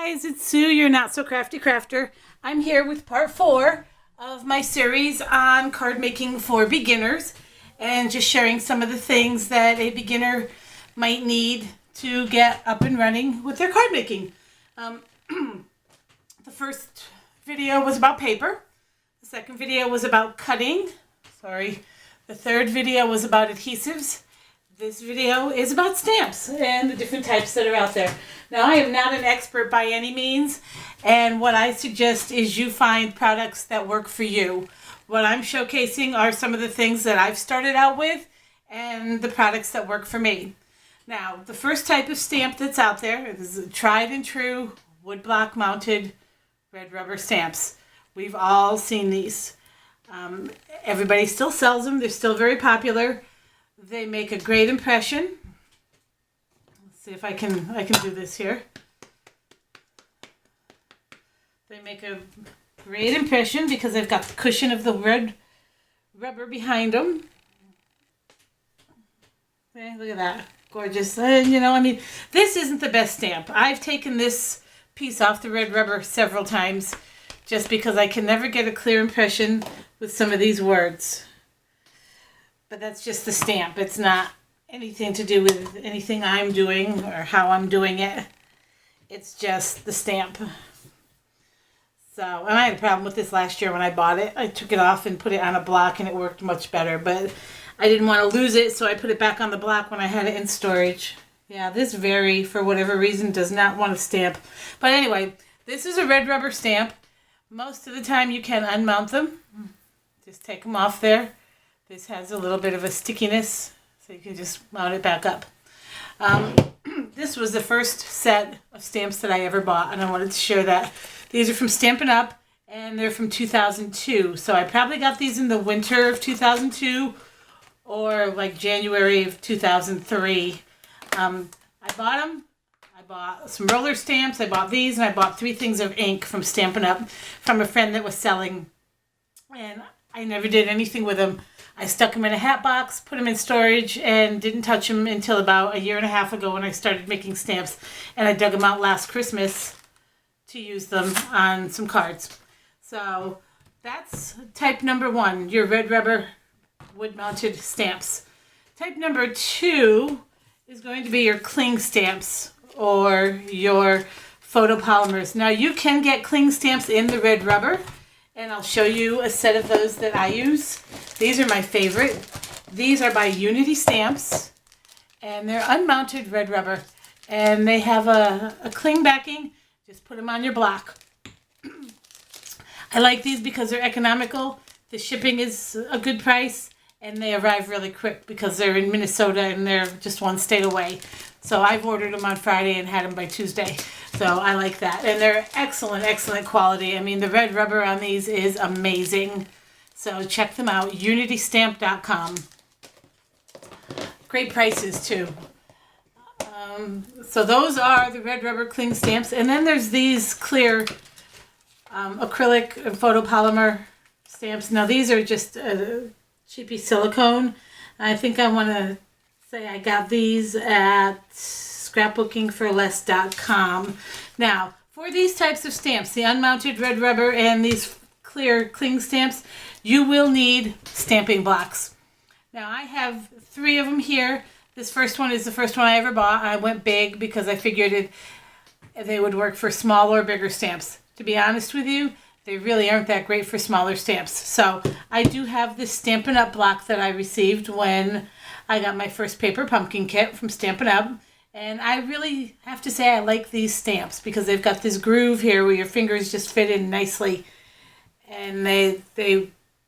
guys, it's Sue, your not so crafty crafter. I'm here with part 4 of my series on card making for beginners and just sharing some of the things that a beginner might need to get up and running with their card making. The first video was about paper. The second video was about cutting. The third video was about adhesives. This video is about stamps and the different types that are out there. Now, I am not an expert by any means, and what I suggest is you find products that work for you. What I'm showcasing are some of the things that I've started out with and the products that work for me. Now, the first type of stamp that's out there is tried and true woodblock mounted red rubber stamps. We've all seen these. Everybody still sells them. They're still very popular. They make a great impression. Let's see if I can do this here. They make a great impression because they've got the cushion of the red rubber behind them. Okay, look at that. Gorgeous. This isn't the best stamp. I've taken this piece off the red rubber several times just because I can never get a clear impression with some of these words. But that's just the stamp. It's not anything to do with anything I'm doing or how I'm doing it. It's just the stamp. So, and I had a problem with this last year when I bought it. I took it off and put it on a block and it worked much better. But I didn't want to lose it, so I put it back on the block when I had it in storage. Yeah, this Very, for whatever reason, does not want to stamp. But anyway, this is a red rubber stamp. Most of the time you can unmount them. Just take them off there. This has a little bit of a stickiness, so you can just mount it back up. This was the first set of stamps that I ever bought, and I wanted to share that. These are from Stampin' Up, and they're from 2002. So I probably got these in the winter of 2002 or like January of 2003. I bought them. I bought some roller stamps. I bought these, and I bought 3 things of ink from Stampin' Up from a friend that was selling. And I never did anything with them. I stuck them in a hat box, put them in storage, and didn't touch them until about a year and a half ago when I started making stamps. And I dug them out last Christmas to use them on some cards. So that's type number 1, your red rubber wood-mounted stamps. Type number 2 is going to be your cling stamps or your photopolymers. Now, you can get cling stamps in the red rubber, and I'll show you a set of those that I use. These are my favorite. These are by Unity Stamps, and they're unmounted red rubber, and they have a cling backing. Just put them on your block. I like these because they're economical. The shipping is a good price, and they arrive really quick because they're in Minnesota and they're just one state away. So I've ordered them on Friday and had them by Tuesday. So I like that. And they're excellent, excellent quality. I mean, the red rubber on these is amazing. So check them out, unitystamp.com. Great prices, too. So those are the red rubber cling stamps. And then there's these clear acrylic and photopolymer stamps. Now, these are just cheapy silicone. I think I want to say I got these at scrapbookingforless.com. Now, for these types of stamps, the unmounted red rubber and these clear cling stamps, you will need stamping blocks. Now, I have 3 of them here. This first one is the first one I ever bought. I went big because I figured they would work for smaller or bigger stamps. To be honest with you, they really aren't that great for smaller stamps. So I do have this Stampin' Up block that I received when I got my first paper pumpkin kit from Stampin' Up. And I really have to say I like these stamps because they've got this groove here where your fingers just fit in nicely. And they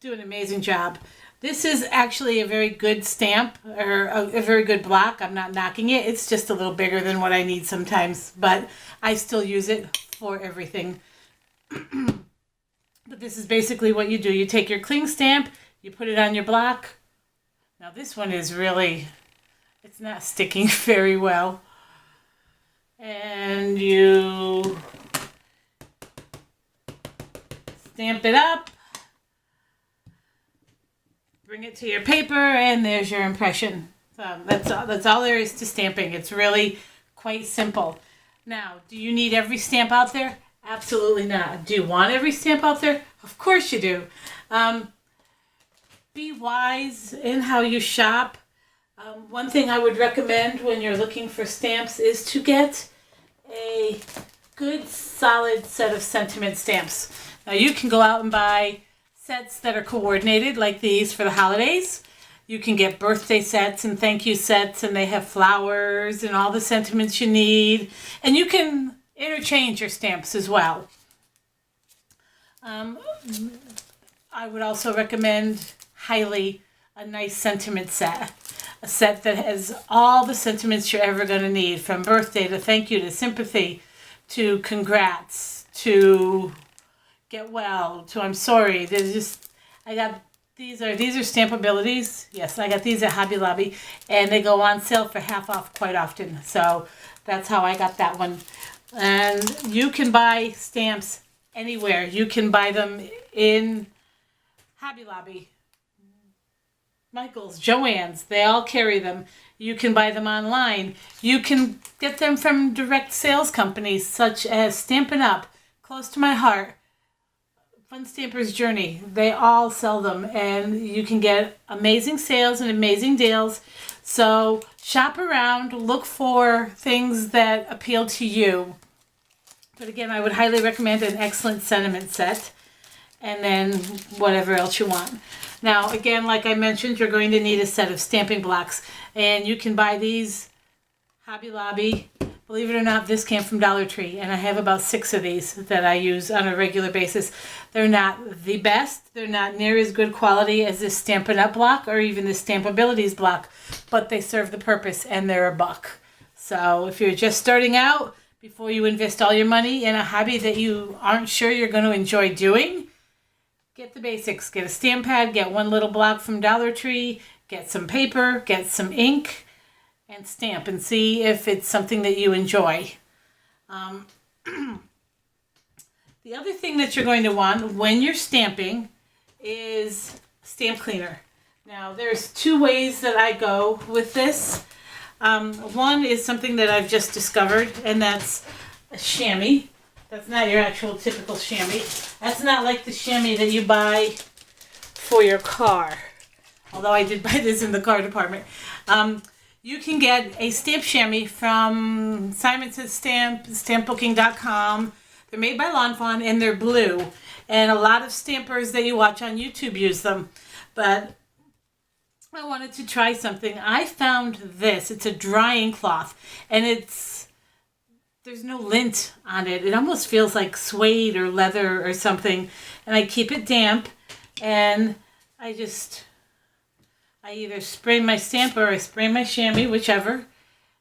do an amazing job. This is actually a very good stamp, or a very good block. I'm not knocking it. It's just a little bigger than what I need sometimes, but I still use it for everything. But this is basically what you do. You take your cling stamp, you put it on your block. Now this one is really, it's not sticking very well. And you stamp it up. Bring it to your paper, and there's your impression. So that's all there is to stamping. It's really quite simple. Now, do you need every stamp out there? Absolutely not. Do you want every stamp out there? Of course you do. Be wise in how you shop. One thing I would recommend when you're looking for stamps is to get a good solid set of sentiment stamps. Now you can go out and buy sets that are coordinated like these for the holidays. You can get birthday sets and thank you sets, and they have flowers and all the sentiments you need. And you can interchange your stamps as well. I would also recommend highly a nice sentiment set. A set that has all the sentiments you're ever going to need, from birthday to thank you to sympathy to congrats to get well to I'm sorry. There's just, I got these are Stampabilities. Yes, I got these at Hobby Lobby, and they go on sale for half off quite often. So that's how I got that one. And you can buy stamps anywhere. You can buy them in Hobby Lobby, Michael's, Joann's, they all carry them. You can buy them online. You can get them from direct sales companies such as Stampin' Up!, close to my heart, Fun Stamper's Journey. They all sell them, and you can get amazing sales and amazing deals. So shop around, look for things that appeal to you. But again, I would highly recommend an excellent sentiment set, and then whatever else you want. Now, again, like I mentioned, you're going to need a set of stamping blocks, and you can buy these Hobby Lobby. Believe it or not, this came from Dollar Tree, and I have about 6 of these that I use on a regular basis. They're not the best. They're not near as good quality as this Stampin' Up! Block or even the Stampabilities block, but they serve the purpose, and they're $1. So if you're just starting out, before you invest all your money in a hobby that you aren't sure you're going to enjoy doing, get the basics. Get a stamp pad, get 1 little block from Dollar Tree, get some paper, get some ink, and stamp and see if it's something that you enjoy. The other thing that you're going to want when you're stamping is stamp cleaner. Now, there's 2 ways that I go with this. One is something that I've just discovered, and that's a chamois. That's not your actual typical chamois. That's not like the chamois that you buy for your car. Although I did buy this in the car department. You can get a stamp chamois from Simon Says Stamp, stampbooking.com. They're made by Lawn Fawn, and they're blue. And a lot of stampers that you watch on YouTube use them. But I wanted to try something. I found this. It's a drying cloth, and there's no lint on it. It almost feels like suede or leather or something. And I keep it damp, and I either spray my stamp or I spray my chamois, whichever,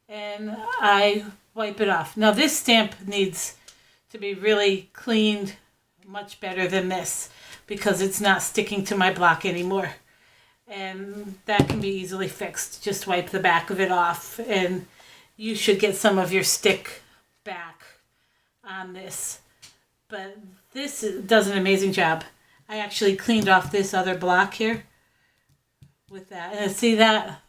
and I wipe it off. Now this stamp needs to be really cleaned much better than this because it's not sticking to my block anymore. And that can be easily fixed. Just wipe the back of it off, and you should get some of your stick back on this. But this does an amazing job. I actually cleaned off this other block here with that. And see that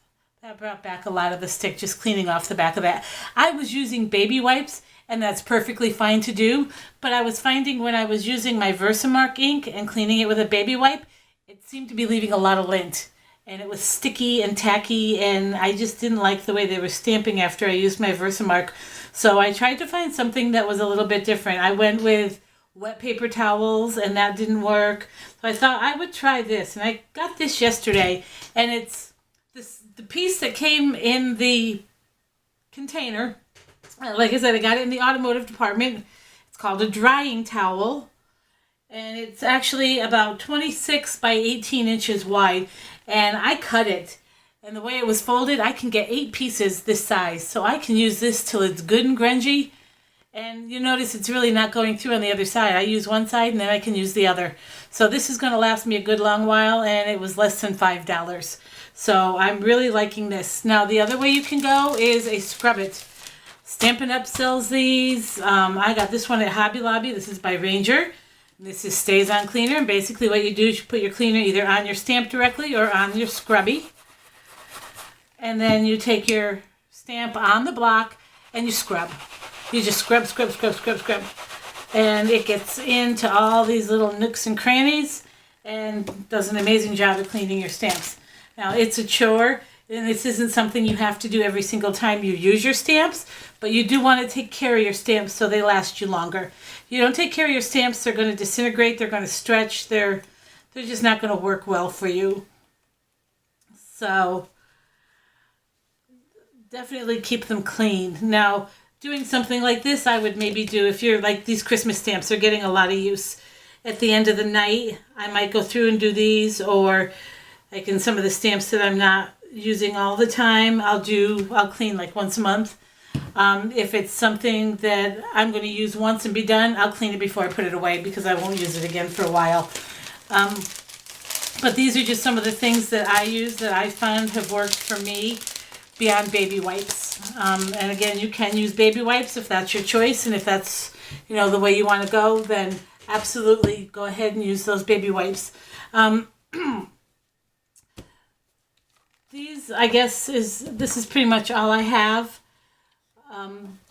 brought back a lot of the stick, just cleaning off the back of that. I was using baby wipes, and that's perfectly fine to do. But I was finding when I was using my Versamark ink and cleaning it with a baby wipe, it seemed to be leaving a lot of lint. And it was sticky and tacky, and I just didn't like the way they were stamping after I used my Versamark. So I tried to find something that was a little bit different. I went with wet paper towels, and that didn't work. So I thought I would try this, and I got this yesterday, and it's the piece that came in the container. Like I said, I got it in the automotive department. It's called a drying towel, and it's actually about 26 by 18 inches wide. And I cut it, and the way it was folded, I can get 8 pieces this size. So I can use this till it's good and grungy. And you notice it's really not going through on the other side. I use one side, and then I can use the other. So this is going to last me a good long while, and it was less than $5. So I'm really liking this. Now, the other way you can go is a Scrub It. Stampin' Up! Sells these. I got this one at Hobby Lobby. This is by Ranger. This is Stays On Cleaner, and basically what you do is you put your cleaner either on your stamp directly or on your scrubby. And then you take your stamp on the block and you scrub. You just scrub, scrub, scrub, scrub, scrub. And it gets into all these little nooks and crannies and does an amazing job of cleaning your stamps. Now, it's a chore, and this isn't something you have to do every single time you use your stamps, but you do want to take care of your stamps so they last you longer. If you don't take care of your stamps, they're going to disintegrate, they're going to stretch, they're just not going to work well for you. So, definitely keep them clean. Now, doing something like this, I would maybe do, if you're like these Christmas stamps are getting a lot of use. At the end of the night, I might go through and do these, or like in some of the stamps that I'm not using all the time, I'll clean like once a month. If it's something that I'm going to use once and be done, I'll clean it before I put it away because I won't use it again for a while. But these are just some of the things that I use that I found have worked for me beyond baby wipes. And again, you can use baby wipes if that's your choice, and if that's, the way you want to go, then absolutely go ahead and use those baby wipes. These, I guess, this is pretty much all I have.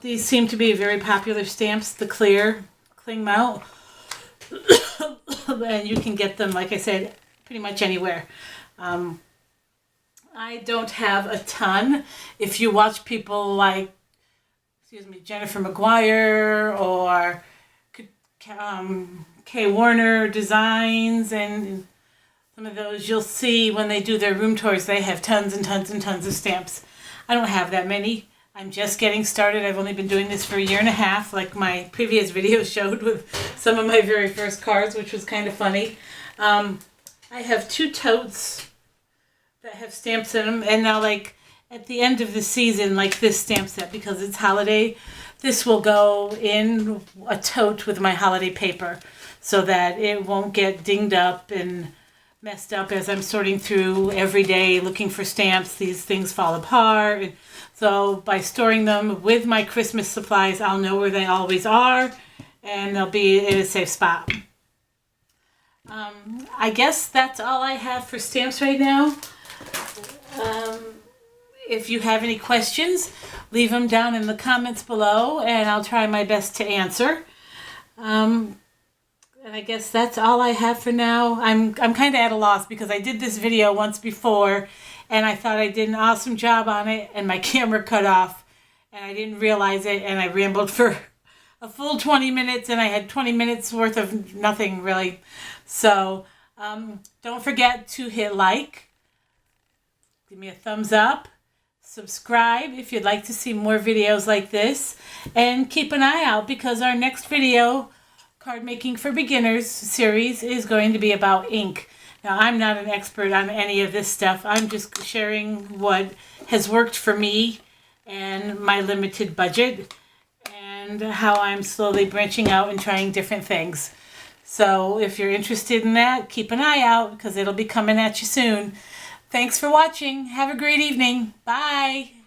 These seem to be very popular stamps, the clear cling mount. And you can get them, like I said, pretty much anywhere. I don't have a ton. If you watch people like, Jennifer McGuire or Kay Warner Designs and some of those, you'll see when they do their room tours, they have tons and tons and tons of stamps. I don't have that many. I'm just getting started. I've only been doing this for a year and a half, like my previous video showed with some of my very first cards, which was kind of funny. I have 2 totes that have stamps in them, and now like at the end of the season, like this stamp set, because it's holiday, this will go in a tote with my holiday paper so that it won't get dinged up and messed up as I'm sorting through every day looking for stamps. These things fall apart. And so by storing them with my Christmas supplies, I'll know where they always are, and they'll be in a safe spot. I guess that's all I have for stamps right now. If you have any questions, leave them down in the comments below, and I'll try my best to answer. And I guess that's all I have for now. I'm kind of at a loss because I did this video once before, and I thought I did an awesome job on it, and my camera cut off, and I didn't realize it, and I rambled for a full 20 minutes, and I had 20 minutes worth of nothing, really. So, don't forget to hit like, give me a thumbs up, subscribe if you'd like to see more videos like this, and keep an eye out because our next video, Card Making for Beginners series, is going to be about ink. Now, I'm not an expert on any of this stuff. I'm just sharing what has worked for me and my limited budget and how I'm slowly branching out and trying different things. So if you're interested in that, keep an eye out because it'll be coming at you soon. Thanks for watching. Have a great evening. Bye.